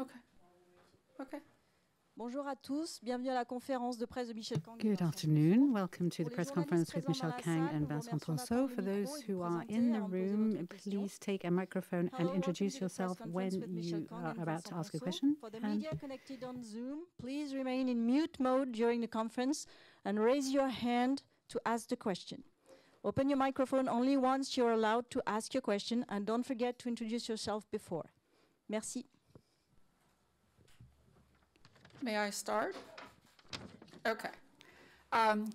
Okay. Okay. Bonjour à tous, bienvenue à la conférence de presse de Michele Kang. Good afternoon. Welcome to the press conference with Michele Kang and Vincent Ponsot. For those who are in the room, please take a microphone and introduce yourself when you are about to ask a question. For the media connected on Zoom, please remain in mute mode during the conference and raise your hand to ask the question. Open your microphone only once you're allowed to ask your question, and don't forget to introduce yourself before. Merci. May I start? Okay.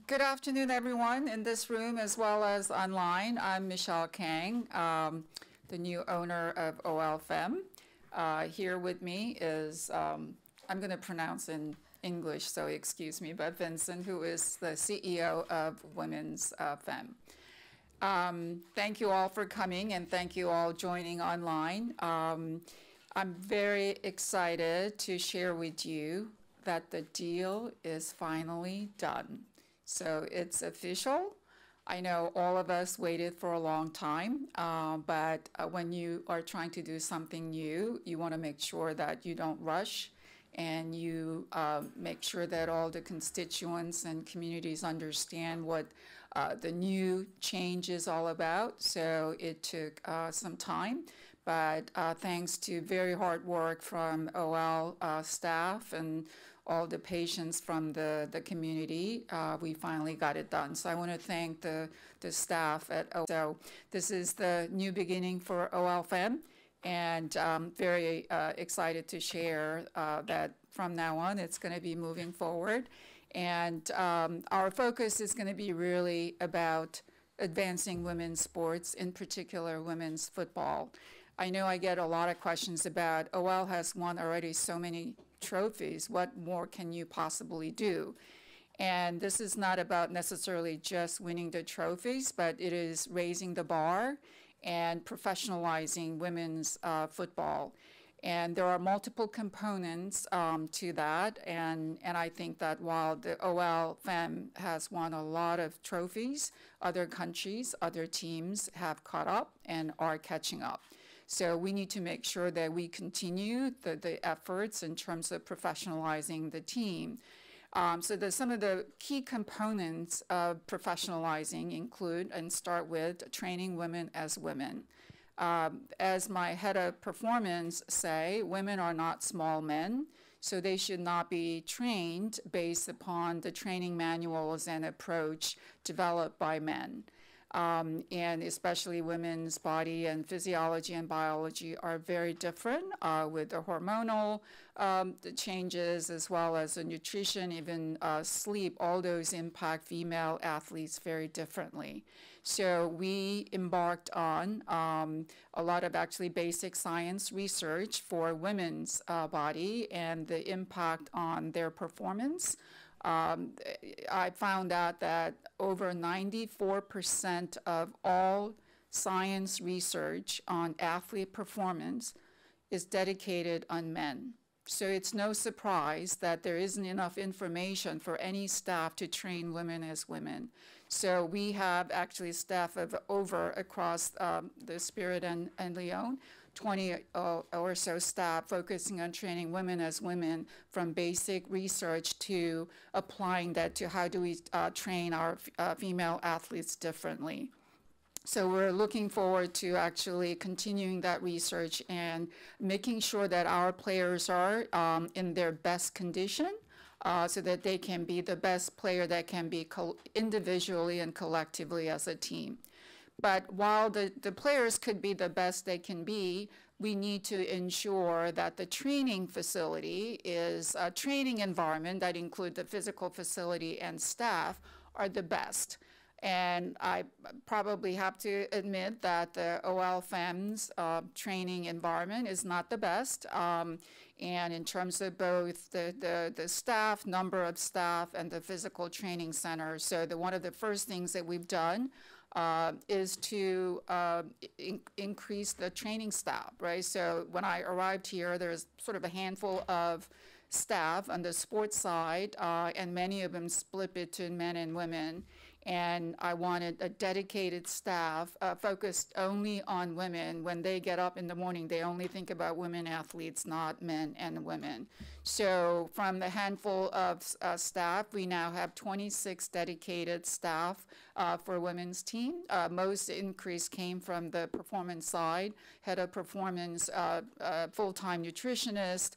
Good afternoon, everyone in this room as well as online. I'm Michele Kang, the new owner of OLFem. Here with me is, I'm going to pronounce in English, so excuse me, but Vincent, who is the CEO of Women's Fem. Thank you all for coming, and thank you all joining online. I'm very excited to share with you that the deal is finally done. So it's official. I know all of us waited for a long time, but when you are trying to do something new, you want to make sure that you don't rush, and you make sure that all the constituents and communities understand what the new change is all about. So it took some time, but thanks to very hard work from OL staff and all the patients from the community, we finally got it done. So I want to thank the staff at OL. So this is the new beginning for OLFem, and I'm very excited to share that from now on it's going to be moving forward. And our focus is going to be really about advancing women's sports, in particular women's football. I know I get a lot of questions about, OL has won already so many trophies. What more can you possibly do? And this is not about necessarily just winning the trophies, but it is raising the bar and professionalizing women's football. And there are multiple components to that. And I think that while the OLFem has won a lot of trophies, other countries, other teams have caught up and are catching up. So we need to make sure that we continue the efforts in terms of professionalizing the team. So some of the key components of professionalizing include, and start with, training women as women. As my head of performance say, women are not small men, so they should not be trained based upon the training manuals and approach developed by men. And especially women's body and physiology and biology are very different with the hormonal the changes, as well as the nutrition, even sleep. All those impact female athletes very differently. So we embarked on a lot of actually basic science research for women's body and the impact on their performance. I found out that over 94% of all science research on athlete performance is dedicated on men. So it's no surprise that there isn't enough information for any staff to train women as women. So we have actually staff of over across the Spirit and Lyon, 20 or so staff focusing on training women as women, from basic research to applying that to how do we train our female athletes differently. So we're looking forward to actually continuing that research and making sure that our players are in their best condition so that they can be the best player that can be individually and collectively as a team. But while the players could be the best they can be, we need to ensure that the training facility is a training environment that includes the physical facility and staff are the best. And I probably have to admit that the OLFem's training environment is not the best. And in terms of both the staff, number of staff, and the physical training center. So one of the first things that we've done is to increase the training staff, right? So when I arrived here, there's sort of a handful of staff on the sports side, and many of them split between men and women. And I wanted a dedicated staff focused only on women. When they get up in the morning, they only think about women athletes, not men and women. So from the handful of staff, we now have 26 dedicated staff for women's team. Most increase came from the performance side, head of performance, full-time nutritionist,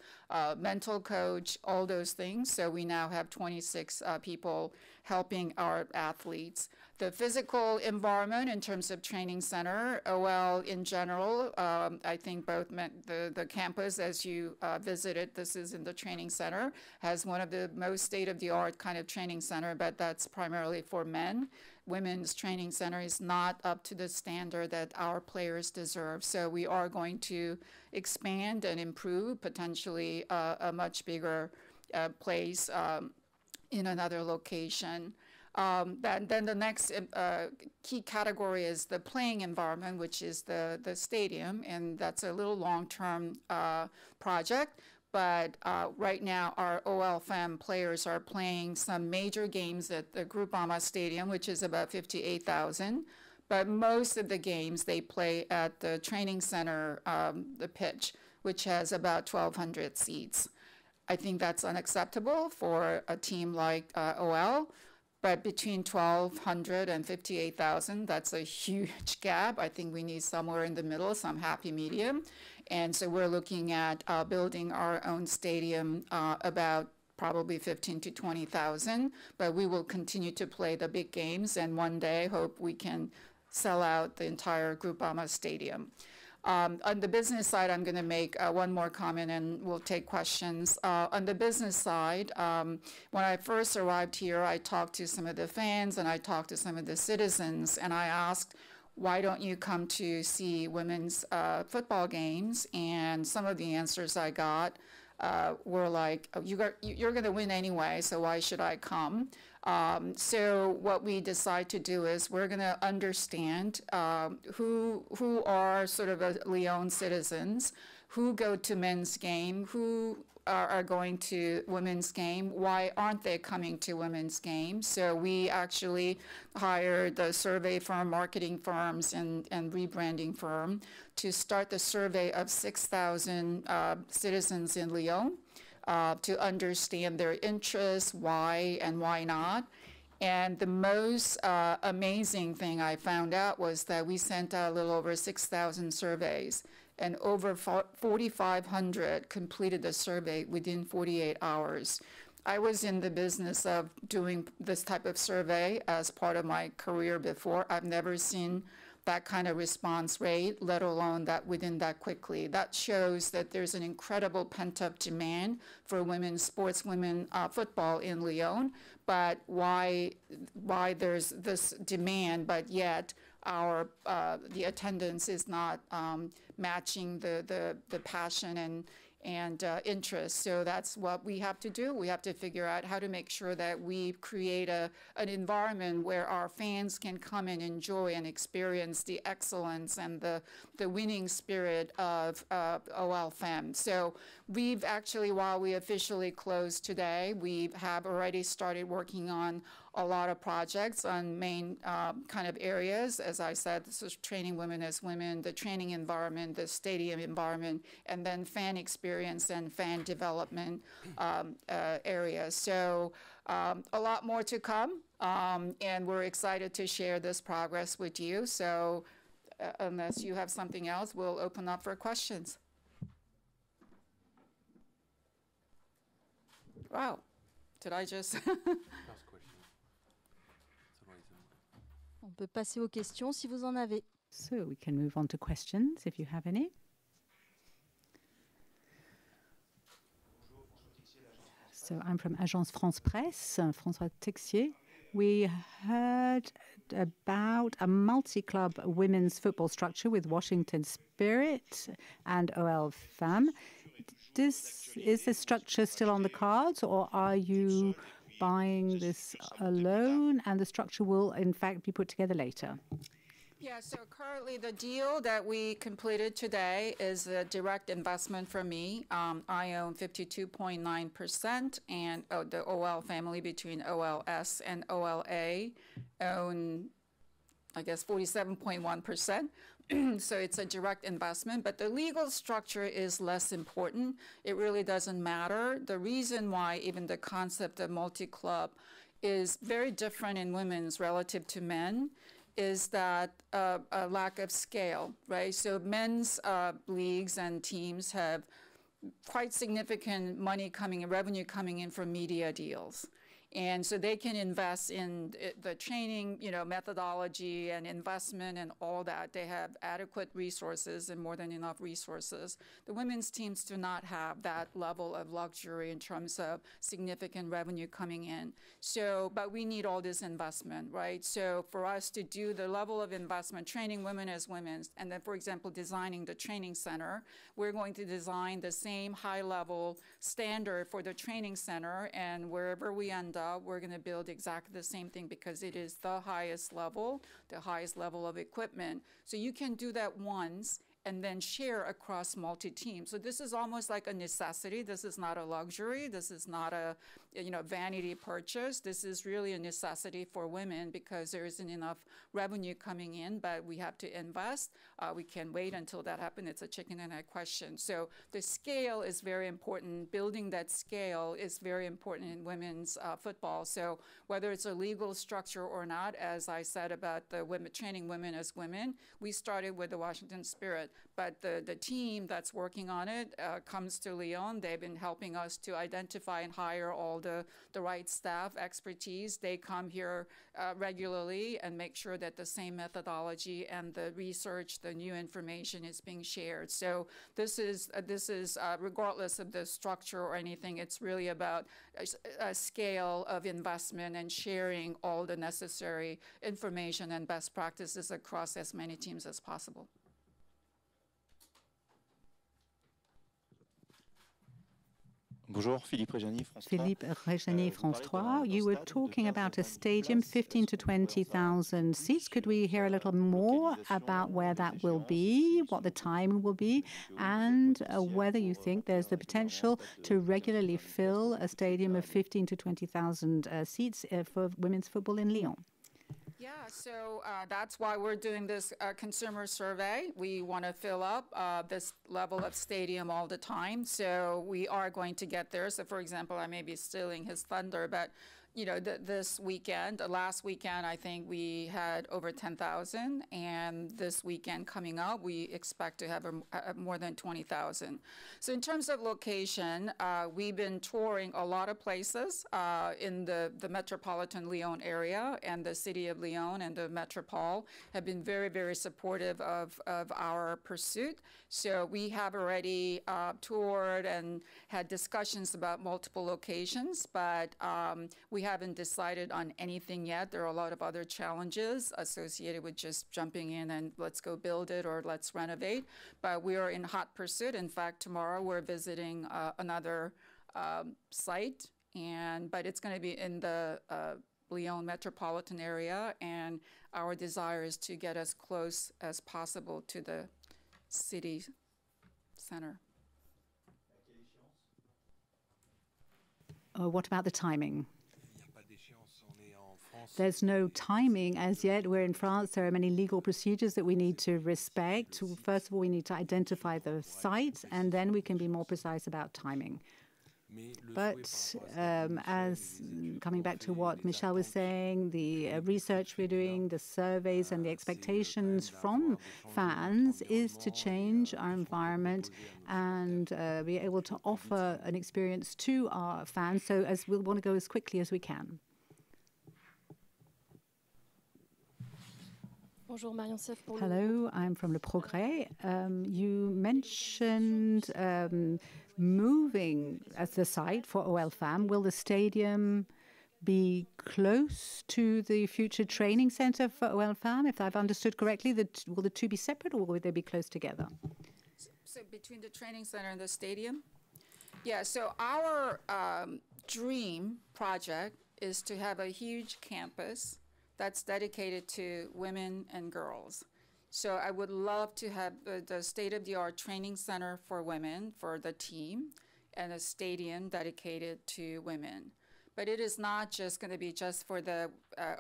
mental coach, all those things. So we now have 26 people helping our athletes. The physical environment in terms of training center, OL in general, I think both the campus, as you visited, this is in the training center, has one of the most state-of-the-art kind of training center, but that's primarily for men. Women's training center is not up to the standard that our players deserve. So we are going to expand and improve, potentially a much bigger place in another location. Then the next key category is the playing environment, which is the stadium, and that's a little long-term project. But right now, our OLFM players are playing some major games at the Groupama Stadium, which is about 58,000. But most of the games they play at the training center, the pitch, which has about 1,200 seats. I think that's unacceptable for a team like OL. But between 1,200 and 58,000, that's a huge gap. I think we need somewhere in the middle, some happy medium. And so we're looking at building our own stadium about probably 15 to 20,000. But we will continue to play the big games, and one day hope we can sell out the entire Groupama Stadium. On the business side, I'm going to make one more comment and we'll take questions. On the business side, when I first arrived here, I talked to some of the fans and I talked to some of the citizens, and I asked, why don't you come to see women's football games? And some of the answers I got were like, oh, you're going to win anyway, so why should I come? So what we decide to do is we're going to understand who are sort of Lyon citizens, who go to men's game, who are going to women's game, why aren't they coming to women's game? So we actually hired the survey firm, marketing firms, and rebranding firm to start the survey of 6,000 citizens in Lyon. To understand their interests, why and why not. And the most amazing thing I found out was that we sent out a little over 6,000 surveys, and over 4,500 completed the survey within 48 hours. I was in the business of doing this type of survey as part of my career before. I've never seen that kind of response rate, let alone that within that quickly. That shows that there's an incredible pent-up demand for women's sports, football in Lyon. But why there's this demand, but yet the attendance is not matching the passion and interest. So that's what we have to do. We have to figure out how to make sure that we create an environment where our fans can come and enjoy and experience the excellence and the winning spirit of OLFM. So we've actually, while we officially closed today, we have already started working on a lot of projects on main kind of areas. As I said, this is training women as women, the training environment, the stadium environment, and then fan experience and fan development areas. So a lot more to come, and we're excited to share this progress with you. So unless you have something else, we'll open up for questions. Wow, did I just... On peut passer aux questions si vous en avez. So we can move on to questions if you have any. So I'm from Agence France Presse, François Texier. We heard about a multi-club women's football structure with Washington Spirit and OL Femme. Is this structure still on the cards, or are you buying this alone, and the structure will in fact be put together later? Yeah, so currently the deal that we completed today is a direct investment from me. I own 52.9%, and the OL family between OLS and OLA own, I guess, 47.1%. So it's a direct investment, but the legal structure is less important. It really doesn't matter. The reason why even the concept of multi-club is very different in women's relative to men is that a lack of scale, right? So men's leagues and teams have quite significant revenue coming in from media deals. And so they can invest in the training, methodology and investment and all that. They have adequate resources and more than enough resources. The women's teams do not have that level of luxury in terms of significant revenue coming in. So, but we need all this investment, right? So for us to do the level of investment, training women as women, and then, for example, designing the training center, we're going to design the same high-level standard for the training center, and wherever we end up, we're going to build exactly the same thing because it is the highest level of equipment. So you can do that once and then share across multi-teams. So this is almost like a necessity. This is not a luxury. This is not a vanity purchase. This is really a necessity for women because there isn't enough revenue coming in, but we have to invest. We can wait until that happens. It's a chicken and egg question. So the scale is very important. Building that scale is very important in women's football. So whether it's a legal structure or not, as I said about the women training women as women, we started with the Washington Spirit, but the team that's working on it comes to Lyon. They've been helping us to identify and hire all the right staff, expertise. They come here regularly and make sure that the same methodology and the research, the new information is being shared. So this is regardless of the structure or anything, it's really about a scale of investment and sharing all the necessary information and best practices across as many teams as possible. Bonjour, Philippe Réjani, France 3. Philippe Réjani, France 3. You were talking about a stadium, 15 to 20,000 seats. Could we hear a little more about where that will be, what the time will be, and whether you think there's the potential to regularly fill a stadium of 15 to 20,000 seats for women's football in Lyon? Yeah, so that's why we're doing this consumer survey. We want to fill up this level of stadium all the time. So we are going to get there. So, for example, I may be stealing his thunder, but this weekend, last weekend, I think we had over 10,000, and this weekend coming up, we expect to have more than 20,000. So in terms of location, we've been touring a lot of places in the metropolitan Lyon area, and the city of Lyon and the Metropole have been very, very supportive of our pursuit. So we have already toured and had discussions about multiple locations, but we haven't decided on anything yet. There are a lot of other challenges associated with just jumping in and let's go build it or let's renovate. But we are in hot pursuit. In fact, tomorrow we're visiting another site, but it's going to be in the Lyon metropolitan area, and our desire is to get as close as possible to the city center. What about the timing? There's no timing as yet. We're in France. There are many legal procedures that we need to respect. First of all, we need to identify the site, and then we can be more precise about timing. But as coming back to what Michele was saying, the research we're doing, the surveys and the expectations from fans is to change our environment and be able to offer an experience to our fans. So as we'll want to go as quickly as we can. Hello, I'm from Le Progrès. You mentioned moving as the site for OL-FAM. Will the stadium be close to the future training center for OL-FAM? If I've understood correctly, will the two be separate or will they be close together? So between the training center and the stadium? Yeah, so our dream project is to have a huge campus that's dedicated to women and girls. So I would love to have the state-of-the-art training center for women, for the team, and a stadium dedicated to women. But it is not just going to be just for the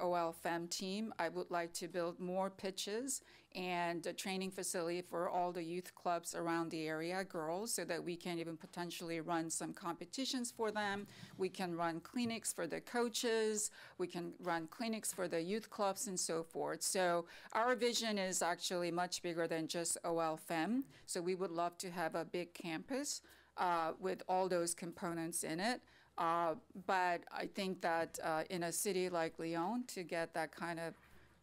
OL Fem team. I would like to build more pitches and a training facility for all the youth clubs around the area, girls, so that we can even potentially run some competitions for them. We can run clinics for the coaches. We can run clinics for the youth clubs and so forth. So our vision is actually much bigger than just OL Fem. So we would love to have a big campus with all those components in it. But I think that in a city like Lyon, to get that kind of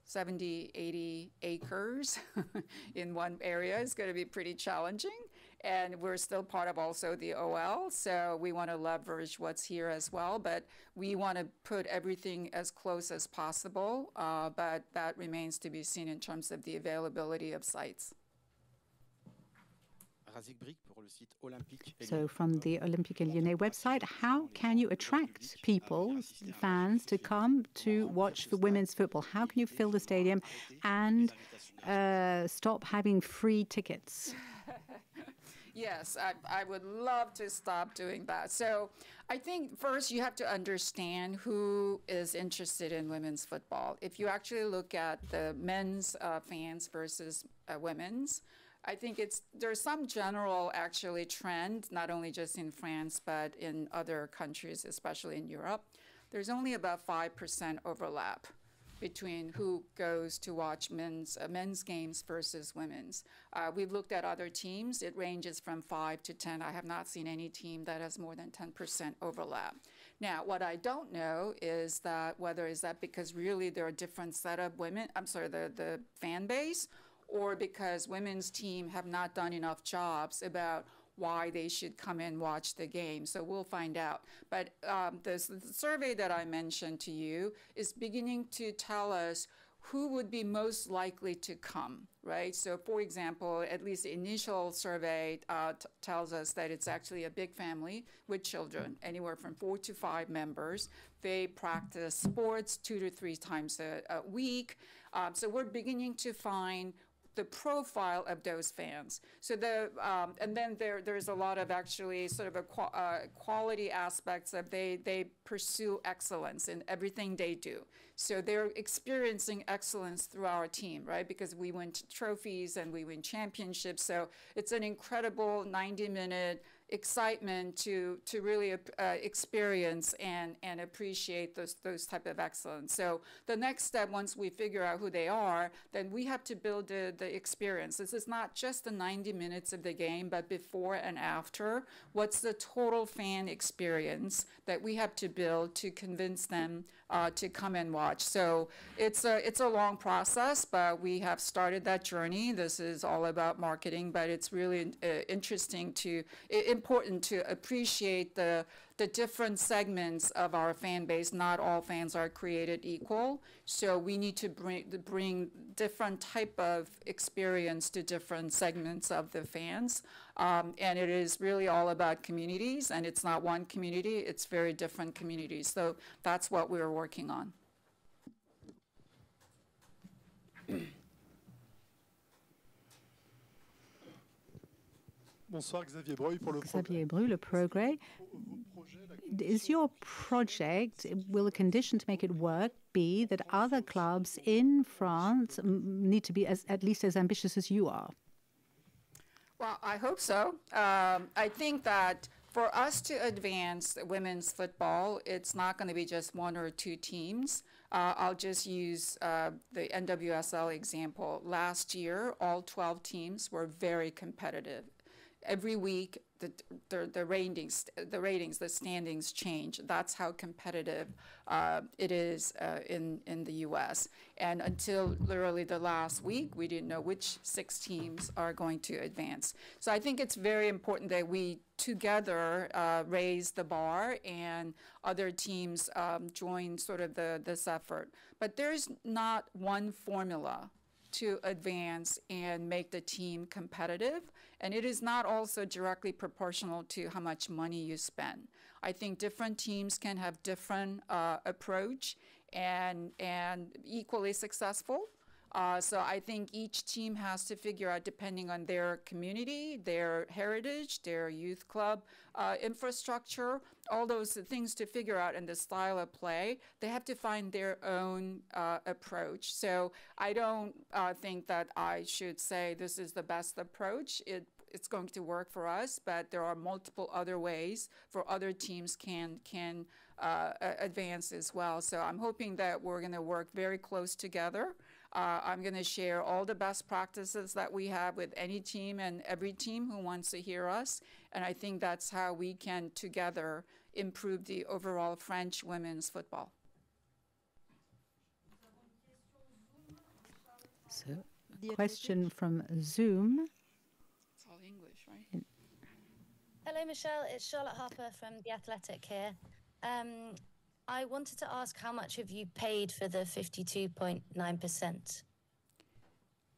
70, 80 acres in one area is going to be pretty challenging. And we're still part of also the OL, so we want to leverage what's here as well. But we want to put everything as close as possible, but that remains to be seen in terms of the availability of sites. So from the Olympique Lyonnais website, how can you attract people, fans, to come to watch the women's football? How can you fill the stadium and stop having free tickets? Yes, I would love to stop doing that. So I think first you have to understand who is interested in women's football. If you actually look at the men's fans versus women's, I think there's some general actually trend, not only just in France, but in other countries, especially in Europe. There's only about 5% overlap between who goes to watch men's games versus women's. We've looked at other teams. It ranges from 5 to 10. I have not seen any team that has more than 10% overlap. Now, what I don't know is that whether is that because really there are different set of women, the fan base, or because women's team have not done enough jobs about why they should come and watch the game. So we'll find out. But the survey that I mentioned to you is beginning to tell us who would be most likely to come, right? So for example, at least the initial survey tells us that it's actually a big family with children, anywhere from 4 to 5 members. They practice sports 2 to 3 times a week. So we're beginning to find the profile of those fans. So and then there's a lot of actually sort of quality aspects of they pursue excellence in everything they do. So they're experiencing excellence through our team, right? Because we win trophies and we win championships. So it's an incredible 90-minute excitement to really experience and appreciate those type of excellence. So the next step, once we figure out who they are, then we have to build the experience. This is not just the 90 minutes of the game, but before and after. What's the total fan experience that we have to build to convince them to come and watch? So it's a long process, but we have started that journey. This is all about marketing, but it's really important to appreciate the different segments of our fan base. Not all fans are created equal, so we need to bring different type of experience to different segments of the fans. And it is really all about communities, and it's not one community, it's very different communities. So that's what we're working on. Bonsoir, Xavier Breuil pour le Xavier Breuil, Le Progrès. Is your project, will a condition to make it work be that other clubs in France need to be at least as ambitious as you are? Well, I hope so. I think that for us to advance women's football, it's not going to be just 1 or 2 teams. I'll just use the NWSL example. Last year, all 12 teams were very competitive. Every week, the ratings, the standings change. That's how competitive it is in the U.S. And until literally the last week, we didn't know which 6 teams are going to advance. So I think it's very important that we together raise the bar and other teams join sort of this effort. But there's not one formula to advance and make the team competitive. And it is not also directly proportional to how much money you spend. I think different teams can have different approach and equally successful. So I think each team has to figure out, depending on their community, their heritage, their youth club infrastructure, all those things to figure out, and the style of play. They have to find their own approach. So I don't think that I should say this is the best approach. It's going to work for us, but there are multiple other ways for other teams can advance as well. So I'm hoping that we're going to work very close together. I'm going to share all the best practices that we have with any team and every team who wants to hear us. And I think that's how we can together improve the overall French women's football. So, question from Zoom. It's all English, right? Hello, Michelle. It's Charlotte Harper from The Athletic here. I wanted to ask how much have you paid for the 52.9%?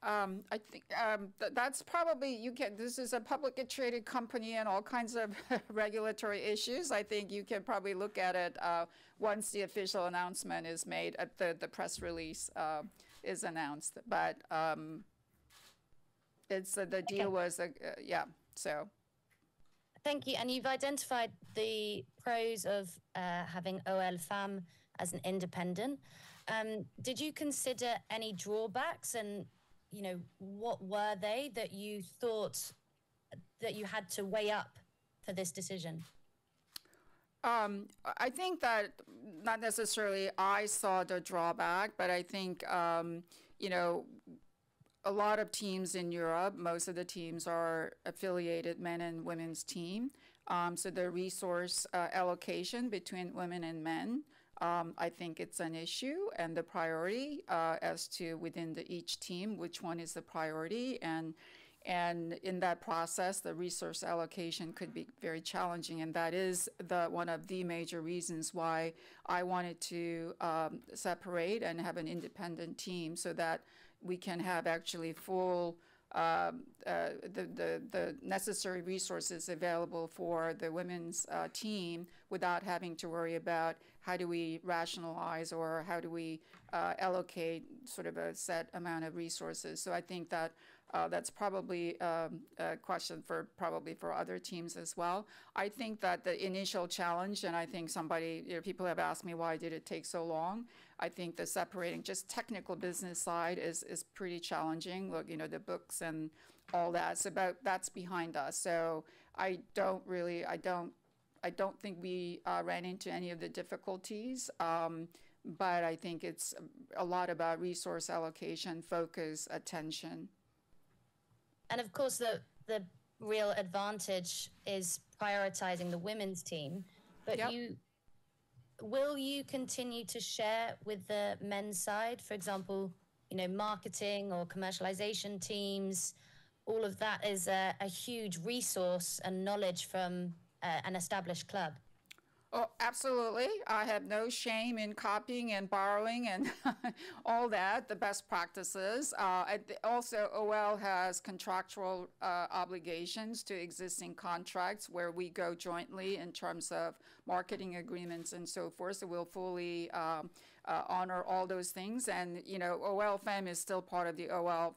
I think that's probably, this is a publicly traded company and all kinds of regulatory issues. I think you can probably look at it once the official announcement is made, the press release is announced. But it's the deal was, yeah, so. Thank you. And you've identified the pros of having OL Femmes as an independent. Did you consider any drawbacks, and what were they that you thought that you had to weigh up for this decision? I think that not necessarily I saw the drawback, but I think, a lot of teams in Europe, most of the teams are affiliated men and women's team. So the resource allocation between women and men, I think it's an issue and the priority as to within each team, which one is the priority. And in that process, the resource allocation could be very challenging. And that is one of the major reasons why I wanted to separate and have an independent team, so that we can have actually full the necessary resources available for the women's team without having to worry about how do we rationalize or how do we allocate sort of a set amount of resources. So I think that that's probably a question for other teams as well. I think that the initial challenge, and I think people have asked me why did it take so long. I think the separating just technical business side is pretty challenging. Look, the books and all that. So that's behind us. So I don't think we ran into any of the difficulties. But I think it's a lot about resource allocation, focus, attention. And of course, the real advantage is prioritizing the women's team. But Yep. Will you continue to share with the men's side, for example, marketing or commercialization teams? All of that is a huge resource and knowledge from an established club. Oh, absolutely. I have no shame in copying and borrowing and all that, the best practices. Also, OL has contractual obligations to existing contracts where we go jointly in terms of marketing agreements and so forth. So we'll fully honor all those things. And, OL Femme is still part of the OL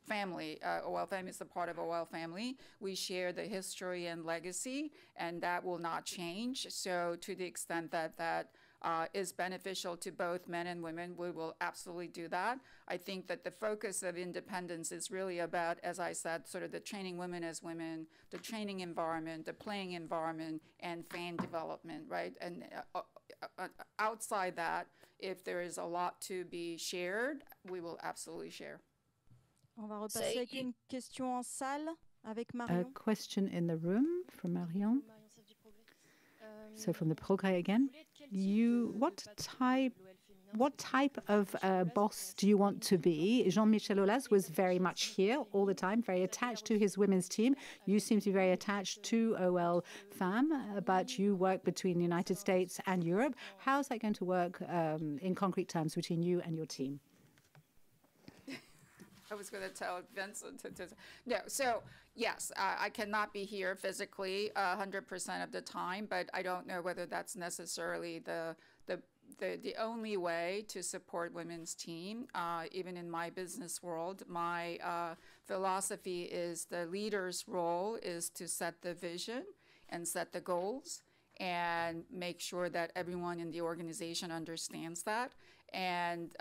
family. OL Femme is a part of OL family. We share the history and legacy, and that will not change. So to the extent that is beneficial to both men and women, we will absolutely do that. I think that the focus of independence is really about, as I said, sort of the training women as women, the training environment, the playing environment, and fan development, right? And outside that, if there is a lot to be shared, we will absolutely share. On va repasser avec une question en salle avec A Marion. question in the room from Marion. So from the Progrès again, what type of boss do you want to be? Jean-Michel Aulas was very much here all the time, very attached to his women's team. You seem to be very attached to OL Femme, but you work between the United States and Europe. How is that going to work in concrete terms between you and your team? I was going to tell Vincent no. So yes, I cannot be here physically 100% of the time, but I don't know whether that's necessarily the the only way to support women's team, even in my business world, my philosophy is the leader's role is to set the vision and set the goals and make sure that everyone in the organization understands that, and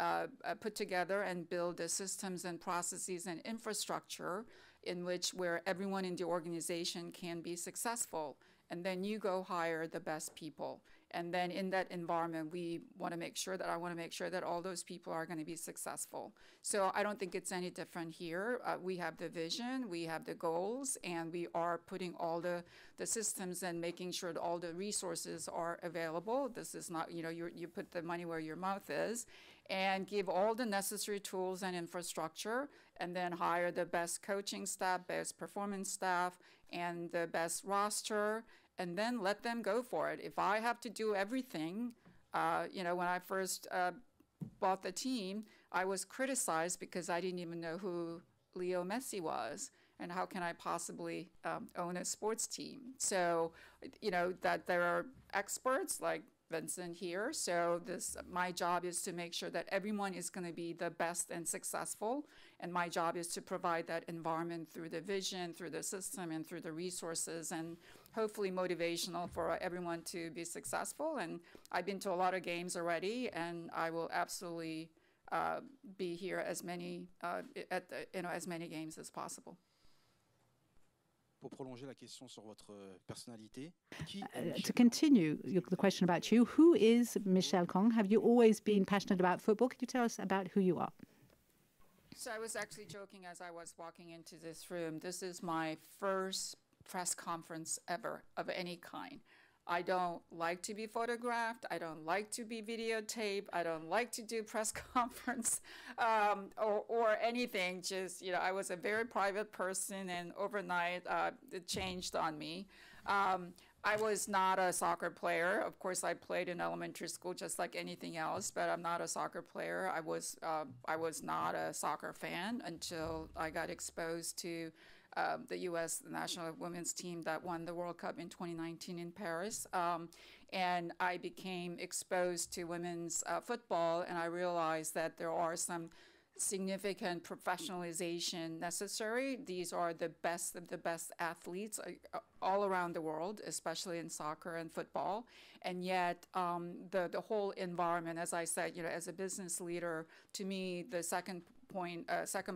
put together and build the systems and processes and infrastructure in which where everyone in the organization can be successful. And then you go hire the best people. And then in that environment, I want to make sure that all those people are going to be successful. So I don't think it's any different here. We have the vision, we have the goals, and we are putting all the systems and making sure that all the resources are available. This is not, you put the money where your mouth is, and give all the necessary tools and infrastructure, and then hire the best coaching staff, best performance staff, and the best roster, and then let them go for it. If I have to do everything, when I first bought the team, I was criticized because I didn't even know who Leo Messi was, and how can I possibly own a sports team? So, that there are experts like Vincent here. So my job is to make sure that everyone is going to be the best and successful. And my job is to provide that environment through the vision, through the system, and through the resources, and hopefully motivational for everyone to be successful. And I've been to a lot of games already, and I will absolutely be here as many as many games as possible. Pour prolonger la question sur votre personnalité, to continue the question about you, who is Michele Kang? Have you always been passionate about football? Could you tell us about who you are? So I was actually joking as I was walking into this room. This is my first press conference ever of any kind. I don't like to be photographed. I don't like to be videotaped. I don't like to do press conference or anything. Just, I was a very private person, and overnight it changed on me. I was not a soccer player. Of course, I played in elementary school just like anything else, but I'm not a soccer player. I was not a soccer fan until I got exposed to the U.S. national women's team that won the World Cup in 2019 in Paris. And I became exposed to women's football, and I realized that there are some significant professionalization necessary. These are the best of the best athletes all around the world, especially in soccer and football. And yet the whole environment, as I said, as a business leader, to me, the second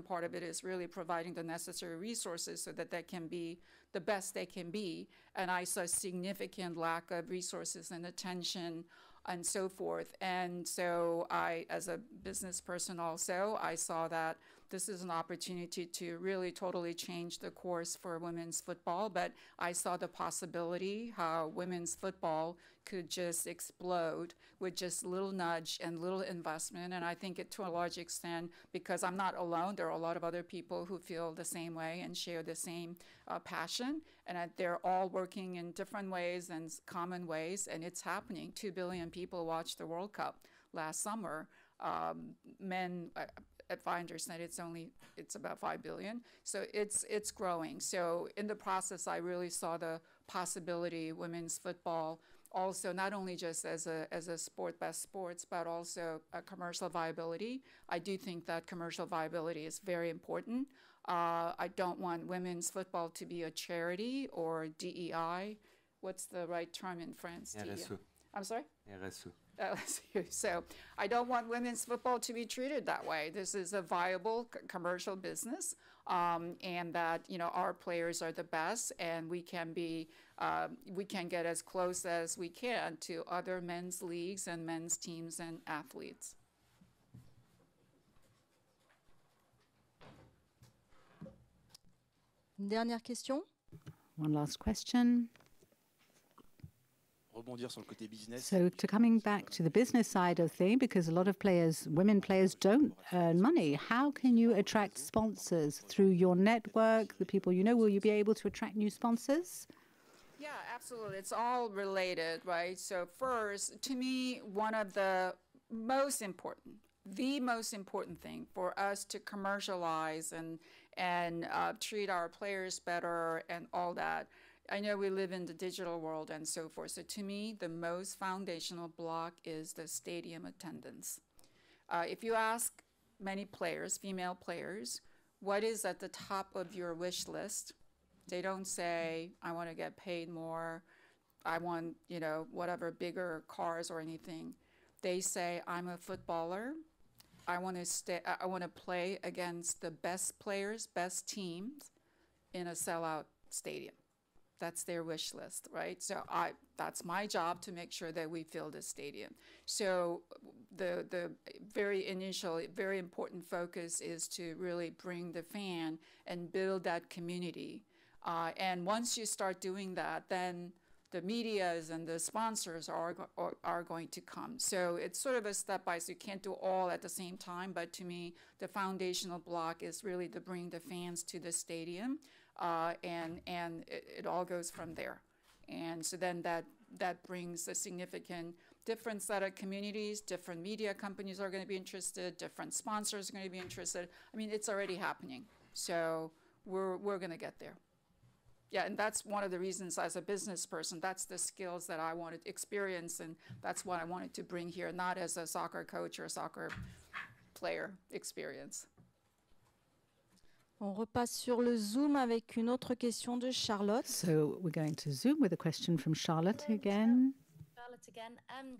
part of it is really providing the necessary resources so that they can be the best they can be. And I saw significant lack of resources and attention and so forth. And so I, as a business person also, I saw that this is an opportunity to really totally change the course for women's football. But I saw the possibility how women's football could just explode with just little nudge and little investment. And I think it, to a large extent, because I'm not alone, there are a lot of other people who feel the same way and share the same passion. And they're all working in different ways and common ways. And it's happening. 2 billion people watched the World Cup last summer. Men, if I understand, it's about 5 billion. So it's growing. So in the process, I really saw the possibility women's football also not only just as a sport, best sports, but also a commercial viability. I do think that commercial viability is very important. I don't want women's football to be a charity or DEI. What's the right term in France? RSE. I'm sorry? RSE. So I don't want women's football to be treated that way. This is a viable commercial business, and that our players are the best, and we can get as close as we can to other men's leagues and men's teams and athletes. Une dernière question. One last question. Rebondir sur le côté business. So coming back to the business side of things, because a lot of women players don't earn money, how can you attract sponsors through your network, the people you know? Will you be able to attract new sponsors? Yeah, absolutely. It's all related, right? So first, to me, one of the most important thing for us to commercialize and treat our players better and all that I know we live in the digital world and so forth. So to me, the most foundational block is the stadium attendance. If you ask many players, female players, what is at the top of your wish list? They don't say, I want to get paid more. I want, you know, whatever, bigger cars or anything. They say, I'm a footballer. I want to play against the best players, best teams in a sellout stadium. That's their wish list, right? So that's my job to make sure that we fill the stadium. So the very initial, very important focus is to really bring the fan and build that community. And once you start doing that, then the medias and the sponsors are going to come. So it's sort of a step by step. You can't do all at the same time, but to me, the foundational block is really to bring the fans to the stadium. And it all goes from there. And so then that brings a significant different set of communities, different media companies are going to be interested, different sponsors are going to be interested. I mean, it's already happening. So we're going to get there. Yeah, and that's one of the reasons as a business person, that's the skills that I wanted to experience, and that's what I wanted to bring here, not as a soccer coach or a soccer player experience. On repasse sur le Zoom avec une autre question de Charlotte. So we're going to Zoom with a question from Charlotte again. Charlotte again.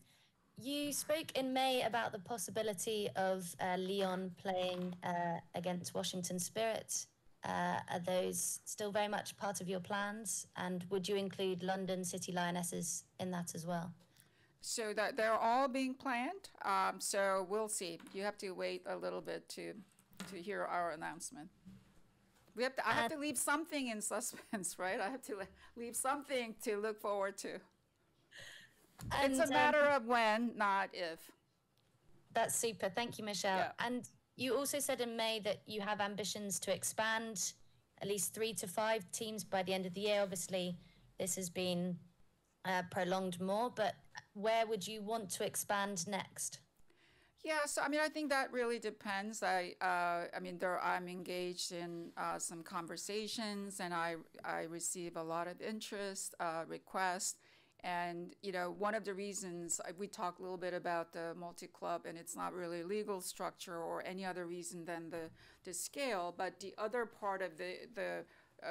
You spoke in May about the possibility of Lyon playing against Washington Spirit. Are those still very much part of your plans? And would you include London City Lionesses in that as well? So that they're all being planned. So we'll see. You have to wait a little bit to hear our announcement. I have to leave something in suspense, right? I have to leave something to look forward to. And, it's a matter of when, not if. That's super. Thank you, Michelle. Yeah. And you also said in May that you have ambitions to expand at least 3 to 5 teams by the end of the year. Obviously, this has been prolonged more, but where would you want to expand next? Yeah, so I mean, I think that really depends. I'm engaged in some conversations, and I receive a lot of interest, requests. And, you know, one of the reasons we talked a little bit about the multi-club, and it's not really legal structure or any other reason than the scale, but the other part of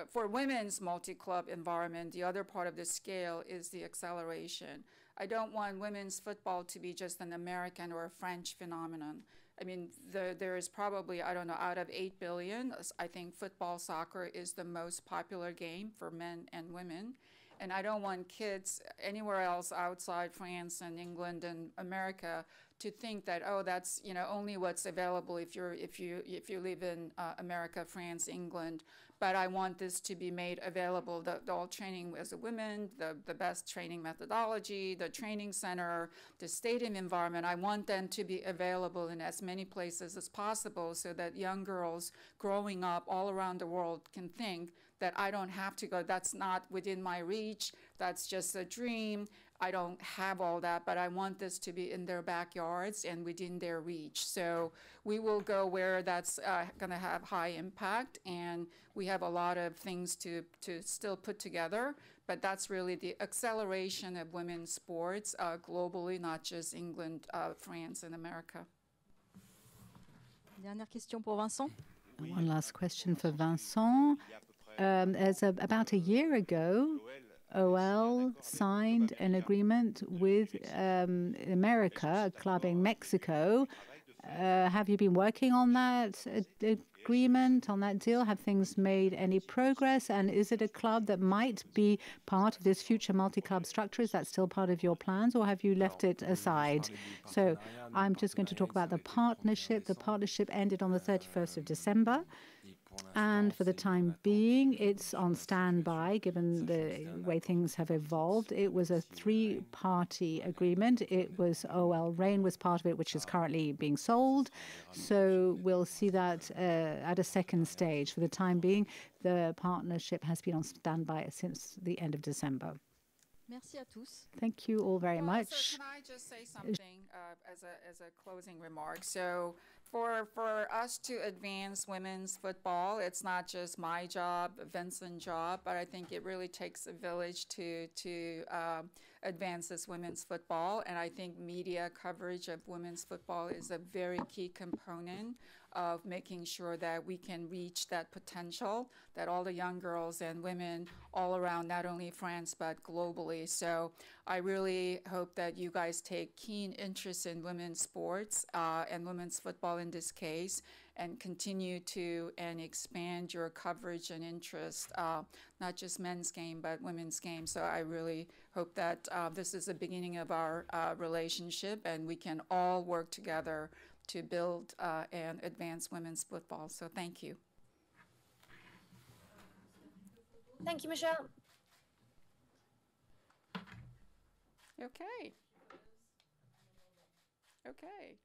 for women's multi-club environment, the other part of the scale is the acceleration. I don't want women's football to be just an American or a French phenomenon. I mean, there is probably, I don't know, out of 8 billion, I think football, soccer is the most popular game for men and women. And I don't want kids anywhere else outside France and England and America to think that, oh, that's, you know, only what's available if you live in America, France, England. But I want this to be made available, the all training as a woman, the best training methodology, the training center, the stadium environment. I want them to be available in as many places as possible so that young girls growing up all around the world can think that I don't have to go, that's not within my reach, that's just a dream. I don't have all that, but I want this to be in their backyards and within their reach. So we will go where that's going to have high impact, and we have a lot of things to still put together, but that's really the acceleration of women's sports globally, not just England, France, and America. Dernière question pour Vincent. One last question for Vincent. About a year ago, OL signed an agreement with America, a club in Mexico. Have you been working on that agreement, on that deal? Have things made any progress? And is it a club that might be part of this future multi-club structure? Is that still part of your plans, or have you left it aside? So I'm just going to talk about the partnership. The partnership ended on the 31st of December. And for the time being, it's on standby, given the way things have evolved. It was a 3-party agreement. It was OL Reign was part of it, which is currently being sold. So we'll see that at a second stage. For the time being, the partnership has been on standby since the end of December. Merci à tous. Thank you all very much. So can I just say something as a closing remark? So For us to advance women's football, it's not just my job, Vincent's job, but I think it really takes a village to advance this women's football. And I think media coverage of women's football is a very key component of making sure that we can reach that potential that all the young girls and women all around, not only France, but globally. So I really hope that you guys take keen interest in women's sports and women's football in this case, and continue to and expand your coverage and interest, not just men's game, but women's game. So I really hope that this is the beginning of our relationship, and we can all work together to build and advance women's football. So thank you. Thank you, Michelle. Okay. Okay.